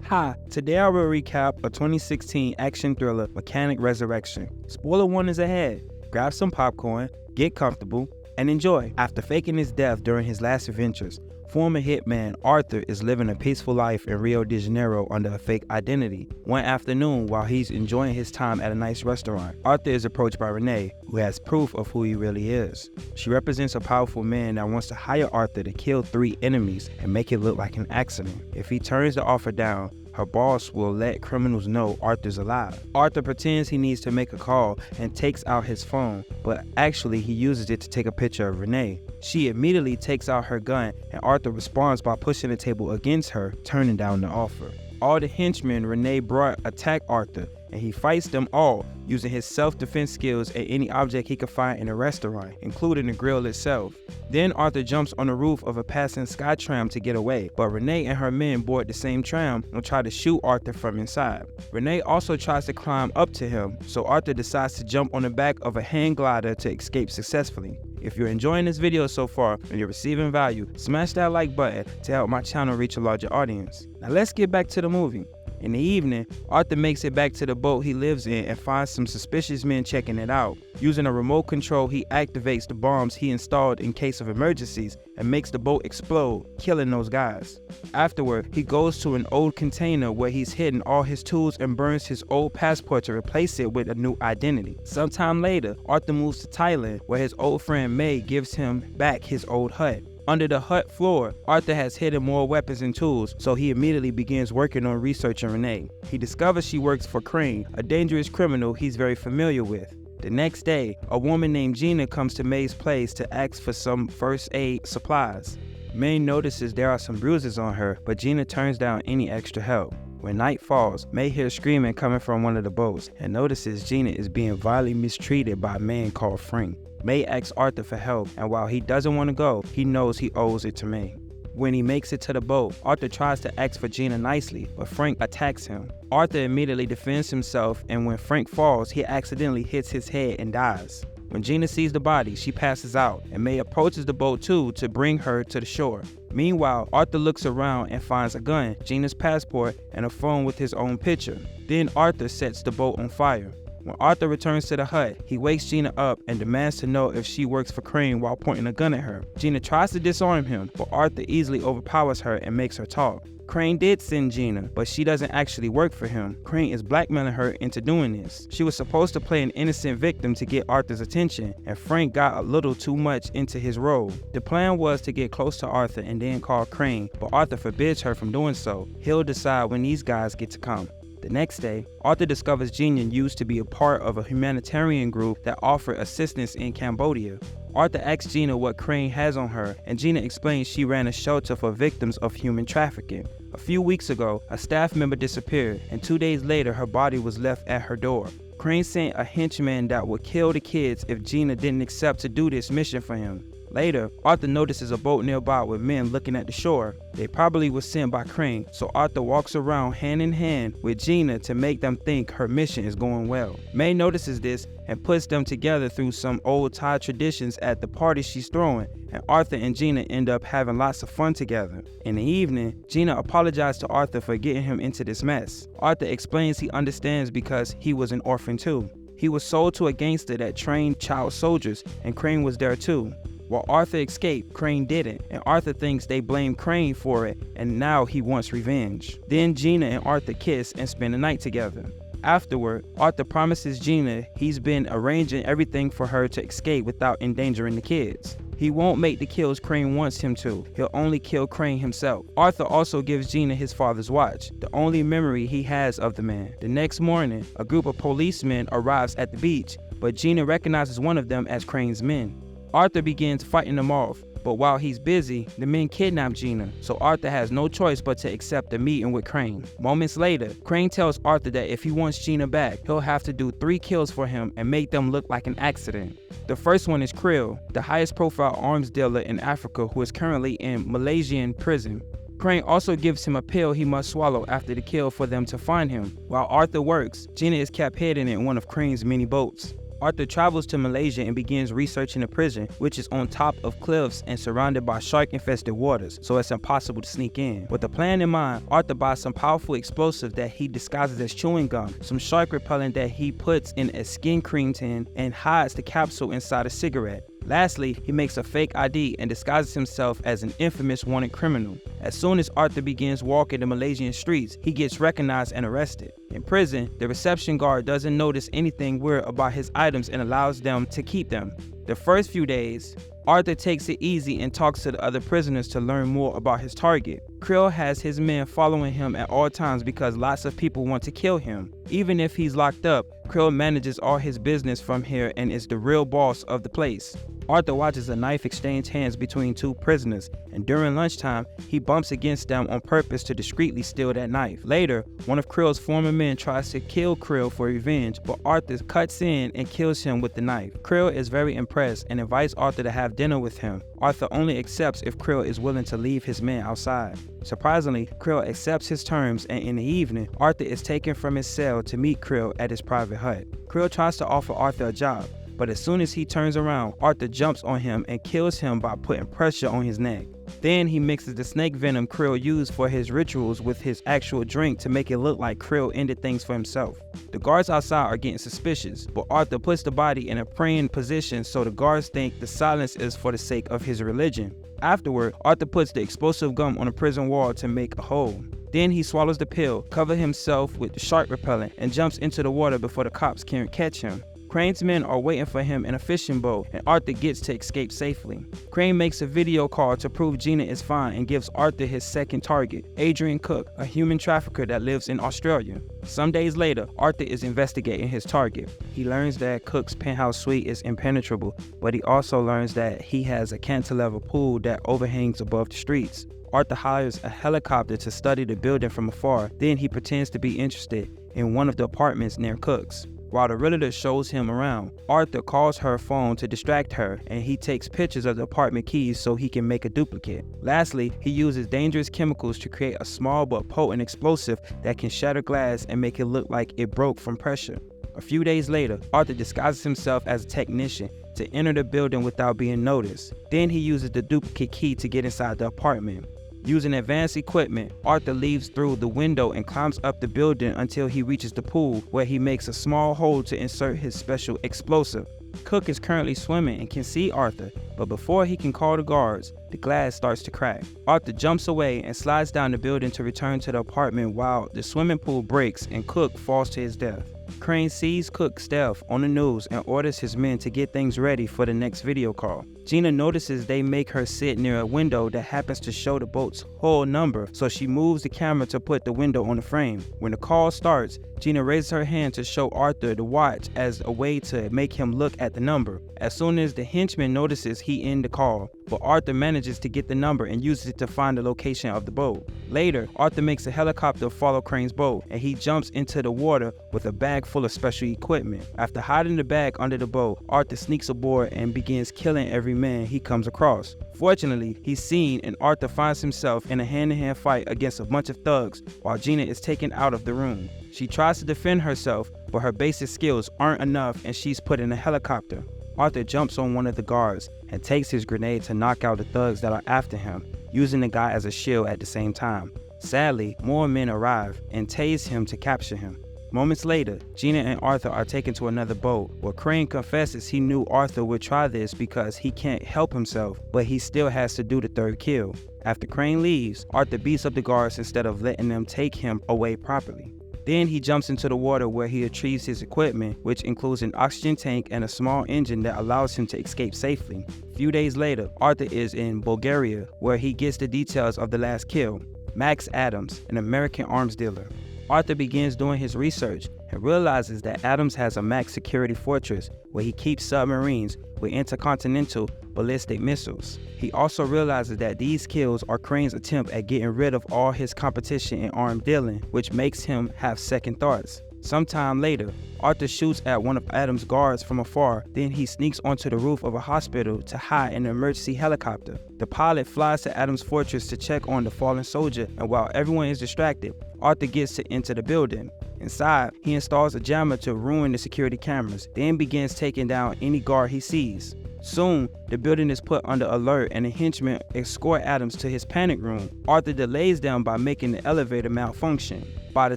Hi, today I will recap a 2016 action thriller, Mechanic Resurrection. Spoiler warning is ahead. Grab some popcorn, get comfortable, and enjoy. After faking his death during his last adventures, former hitman Arthur is living a peaceful life in Rio de Janeiro under a fake identity. One afternoon, while he's enjoying his time at a nice restaurant, Arthur is approached by Renee, who has proof of who he really is. She represents a powerful man that wants to hire Arthur to kill 3 enemies and make it look like an accident. If he turns the offer down, her boss will let criminals know Arthur's alive. Arthur pretends he needs to make a call and takes out his phone, but actually he uses it to take a picture of Renee. She immediately takes out her gun and Arthur responds by pushing the table against her, turning down the offer. All the henchmen Renee brought attack Arthur, and he fights them all using his self-defense skills and any object he could find in the restaurant, including the grill itself. Then Arthur jumps on the roof of a passing sky tram to get away, but Renee and her men board the same tram and try to shoot Arthur from inside. Renee also tries to climb up to him, so Arthur decides to jump on the back of a hang glider to escape successfully. If you're enjoying this video so far and you're receiving value, smash that like button to help my channel reach a larger audience. Now let's get back to the movie. In the evening, Arthur makes it back to the boat he lives in and finds some suspicious men checking it out. Using a remote control, he activates the bombs he installed in case of emergencies and makes the boat explode, killing those guys. Afterward, he goes to an old container where he's hidden all his tools and burns his old passport to replace it with a new identity. Sometime later, Arthur moves to Thailand, where his old friend May gives him back his old hut. Under the hut floor, Arthur has hidden more weapons and tools, so he immediately begins working on researching Renee. He discovers she works for Crane, a dangerous criminal he's very familiar with. The next day, a woman named Gina comes to May's place to ask for some first aid supplies. May notices there are some bruises on her, but Gina turns down any extra help. When night falls, May hears screaming coming from one of the boats and notices Gina is being violently mistreated by a man called Frank. May asks Arthur for help, and while he doesn't want to go, he knows he owes it to May. When he makes it to the boat, Arthur tries to ask for Gina nicely, but Frank attacks him. Arthur immediately defends himself, and when Frank falls, he accidentally hits his head and dies. When Gina sees the body, she passes out, and May approaches the boat too to bring her to the shore. Meanwhile, Arthur looks around and finds a gun, Gina's passport, and a phone with his own picture. Then Arthur sets the boat on fire. When Arthur returns to the hut, he wakes Gina up and demands to know if she works for Crane while pointing a gun at her. Gina tries to disarm him, but Arthur easily overpowers her and makes her talk. Crane did send Gina, but she doesn't actually work for him. Crane is blackmailing her into doing this. She was supposed to play an innocent victim to get Arthur's attention, and Frank got a little too much into his role. The plan was to get close to Arthur and then call Crane, but Arthur forbids her from doing so. He'll decide when these guys get to come. The next day, Arthur discovers Gina used to be a part of a humanitarian group that offered assistance in Cambodia. Arthur asks Gina what Crane has on her, and Gina explains she ran a shelter for victims of human trafficking. A few weeks ago, a staff member disappeared, and 2 days later her body was left at her door. Crane sent a henchman that would kill the kids if Gina didn't accept to do this mission for him. Later, Arthur notices a boat nearby with men looking at the shore. They probably were sent by Crane, so Arthur walks around hand in hand with Gina to make them think her mission is going well. May notices this and puts them together through some old Thai traditions at the party she's throwing, and Arthur and Gina end up having lots of fun together. In the evening, Gina apologized to Arthur for getting him into this mess. Arthur explains he understands because he was an orphan too. He was sold to a gangster that trained child soldiers, and Crane was there too. While Arthur escaped, Crane didn't, and Arthur thinks they blame Crane for it, and now he wants revenge. Then Gina and Arthur kiss and spend the night together. Afterward, Arthur promises Gina he's been arranging everything for her to escape without endangering the kids. He won't make the kills Crane wants him to. He'll only kill Crane himself. Arthur also gives Gina his father's watch, the only memory he has of the man. The next morning, a group of policemen arrives at the beach, but Gina recognizes one of them as Crane's men. Arthur begins fighting them off, but while he's busy, the men kidnap Gina, so Arthur has no choice but to accept the meeting with Crane. Moments later, Crane tells Arthur that if he wants Gina back, he'll have to do 3 kills for him and make them look like an accident. The first one is Krill, the highest profile arms dealer in Africa who is currently in Malaysian prison. Crane also gives him a pill he must swallow after the kill for them to find him. While Arthur works, Gina is kept hidden in one of Crane's many boats. Arthur travels to Malaysia and begins researching the prison, which is on top of cliffs and surrounded by shark-infested waters, so it's impossible to sneak in. With a plan in mind, Arthur buys some powerful explosive that he disguises as chewing gum, some shark repellent that he puts in a skin cream tin, and hides the capsule inside a cigarette. Lastly, he makes a fake ID and disguises himself as an infamous wanted criminal. As soon as Arthur begins walking the Malaysian streets, he gets recognized and arrested. In prison, the reception guard doesn't notice anything weird about his items and allows them to keep them. The first few days, Arthur takes it easy and talks to the other prisoners to learn more about his target. 𝐄𝐎 has his men following him at all times because lots of people want to kill him. Even if he's locked up, 𝐄𝐎 manages all his business from here and is the real boss of the place. Arthur watches a knife exchange hands between two prisoners, and during lunchtime, he bumps against them on purpose to discreetly steal that knife. Later, one of 𝐄𝐎's former men tries to kill 𝐄𝐎 for revenge, but Arthur cuts in and kills him with the knife. 𝐄𝐎 is very impressed and invites Arthur to have dinner with him. Arthur only accepts if 𝐄𝐎 is willing to leave his men outside. Surprisingly, 𝐄𝐎 accepts his terms, and in the evening, Arthur is taken from his cell to meet 𝐄𝐎 at his private hut. 𝐄𝐎 tries to offer Arthur a job, but as soon as he turns around, Arthur jumps on him and kills him by putting pressure on his neck. Then he mixes the snake venom 𝐄𝐎 used for his rituals with his actual drink to make it look like 𝐄𝐎 ended things for himself. The guards outside are getting suspicious, but Arthur puts the body in a praying position so the guards think the silence is for the sake of his religion. Afterward, Arthur puts the explosive gum on the prison wall to make a hole. Then he swallows the pill, covers himself with shark repellent, and jumps into the water before the cops can catch him. Crane's men are waiting for him in a fishing boat, and Arthur gets to escape safely. Crane makes a video call to prove Gina is fine and gives Arthur his second target, Adrian Cook, a human trafficker that lives in Australia. Some days later, Arthur is investigating his target. He learns that Cook's penthouse suite is impenetrable, but he also learns that he has a cantilever pool that overhangs above the streets. Arthur hires a helicopter to study the building from afar, then he pretends to be interested in one of the apartments near Cook's. While the realtor shows him around, Arthur calls her phone to distract her, and he takes pictures of the apartment keys so he can make a duplicate. Lastly, he uses dangerous chemicals to create a small but potent explosive that can shatter glass and make it look like it broke from pressure. A few days later, Arthur disguises himself as a technician to enter the building without being noticed. Then he uses the duplicate key to get inside the apartment. Using advanced equipment, Arthur leaves through the window and climbs up the building until he reaches the pool, where he makes a small hole to insert his special explosive. Cook is currently swimming and can see Arthur, but before he can call the guards, the glass starts to crack. Arthur jumps away and slides down the building to return to the apartment while the swimming pool breaks and Cook falls to his death. Crane sees Cook's death on the news and orders his men to get things ready for the next video call. Gina notices they make her sit near a window that happens to show the boat's hull number, so she moves the camera to put the window on the frame. When the call starts, Gina raises her hand to show Arthur the watch as a way to make him look at the number. As soon as the henchman notices, he ends the call, but Arthur manages to get the number and uses it to find the location of the boat. Later, Arthur makes a helicopter follow Crane's boat, and he jumps into the water with a bag full of special equipment. After hiding the bag under the boat, Arthur sneaks aboard and begins killing every man he comes across. Fortunately, he's seen, and Arthur finds himself in a hand-to-hand fight against a bunch of thugs while Gina is taken out of the room. She tries to defend herself, but her basic skills aren't enough and she's put in a helicopter. Arthur jumps on one of the guards and takes his grenade to knock out the thugs that are after him, using the guy as a shield at the same time. Sadly, more men arrive and tase him to capture him. Moments later, Gina and Arthur are taken to another boat, where Crane confesses he knew Arthur would try this because he can't help himself, but he still has to do the third kill. After Crane leaves, Arthur beats up the guards instead of letting them take him away properly. Then he jumps into the water where he retrieves his equipment, which includes an oxygen tank and a small engine that allows him to escape safely. A few days later, Arthur is in Bulgaria, where he gets the details of the last kill, Max Adams, an American arms dealer. Arthur begins doing his research and realizes that Adams has a max security fortress where he keeps submarines with intercontinental ballistic missiles. He also realizes that these kills are Crane's attempt at getting rid of all his competition in armed dealing, which makes him have second thoughts. Sometime later, Arthur shoots at one of Adams' guards from afar, then he sneaks onto the roof of a hospital to hide in an emergency helicopter. The pilot flies to Adams' fortress to check on the fallen soldier, and while everyone is distracted, Arthur gets to enter the building. Inside, he installs a jammer to ruin the security cameras, then begins taking down any guard he sees. Soon, the building is put under alert and the henchmen escort Adams to his panic room. Arthur delays them by making the elevator malfunction. By the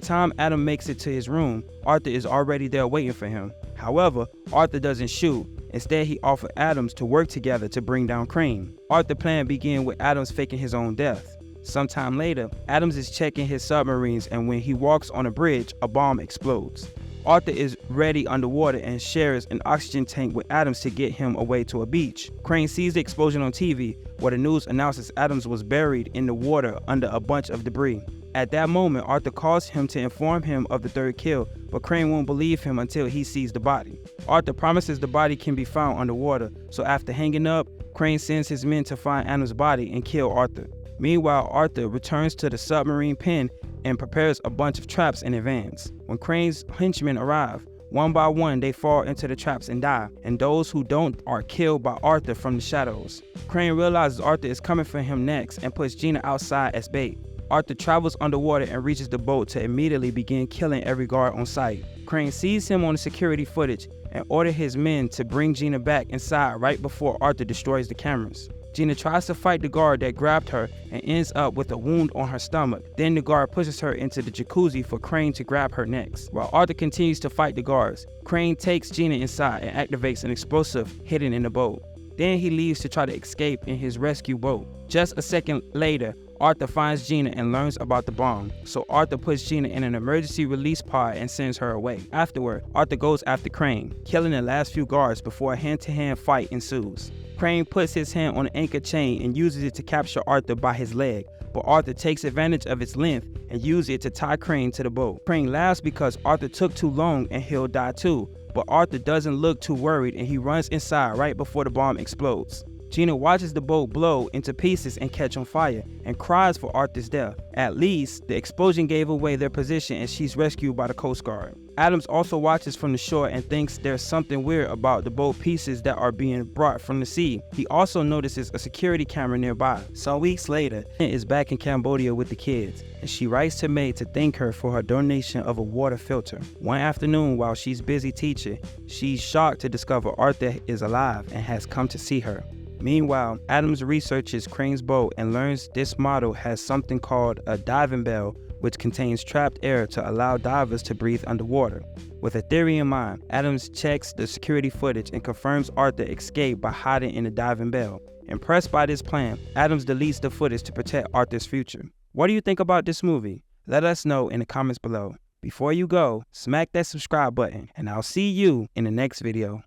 time Adam makes it to his room, Arthur is already there waiting for him. However, Arthur doesn't shoot. Instead, he offers Adams to work together to bring down Crane. Arthur's plan begins with Adams faking his own death. Sometime later, Adams is checking his submarines, and when he walks on a bridge, a bomb explodes. Arthur is ready underwater and shares an oxygen tank with Adams to get him away to a beach. Crane sees the explosion on TV, where the news announces Adams was buried in the water under a bunch of debris. At that moment, Arthur calls him to inform him of the third kill, but Crane won't believe him until he sees the body. Arthur promises the body can be found underwater, so after hanging up, Crane sends his men to find Adams' body and kill Arthur. Meanwhile, Arthur returns to the submarine pen and prepares a bunch of traps in advance. When Crane's henchmen arrive, one by one they fall into the traps and die, and those who don't are killed by Arthur from the shadows. Crane realizes Arthur is coming for him next and puts Gina outside as bait. Arthur travels underwater and reaches the boat to immediately begin killing every guard on site. Crane sees him on the security footage and orders his men to bring Gina back inside right before Arthur destroys the cameras. Gina tries to fight the guard that grabbed her and ends up with a wound on her stomach. Then the guard pushes her into the jacuzzi for Crane to grab her next. While Arthur continues to fight the guards, Crane takes Gina inside and activates an explosive hidden in the boat. Then he leaves to try to escape in his rescue boat. Just a second later, Arthur finds Gina and learns about the bomb, so Arthur puts Gina in an emergency release pod and sends her away. Afterward, Arthur goes after Crane, killing the last few guards before a hand-to-hand fight ensues. Crane puts his hand on an anchor chain and uses it to capture Arthur by his leg, but Arthur takes advantage of its length and uses it to tie Crane to the boat. Crane laughs because Arthur took too long and he'll die too, but Arthur doesn't look too worried and he runs inside right before the bomb explodes. Gina watches the boat blow into pieces and catch on fire and cries for Arthur's death. At least, the explosion gave away their position and she's rescued by the Coast Guard. Adams also watches from the shore and thinks there's something weird about the boat pieces that are being brought from the sea. He also notices a security camera nearby. Some weeks later, Gina is back in Cambodia with the kids, and she writes to May to thank her for her donation of a water filter. One afternoon, while she's busy teaching, she's shocked to discover Arthur is alive and has come to see her. Meanwhile, Adams researches Crane's boat and learns this model has something called a diving bell, which contains trapped air to allow divers to breathe underwater. With a theory in mind, Adams checks the security footage and confirms Arthur escaped by hiding in the diving bell. Impressed by this plan, Adams deletes the footage to protect Arthur's future. What do you think about this movie? Let us know in the comments below. Before you go, smack that subscribe button, and I'll see you in the next video.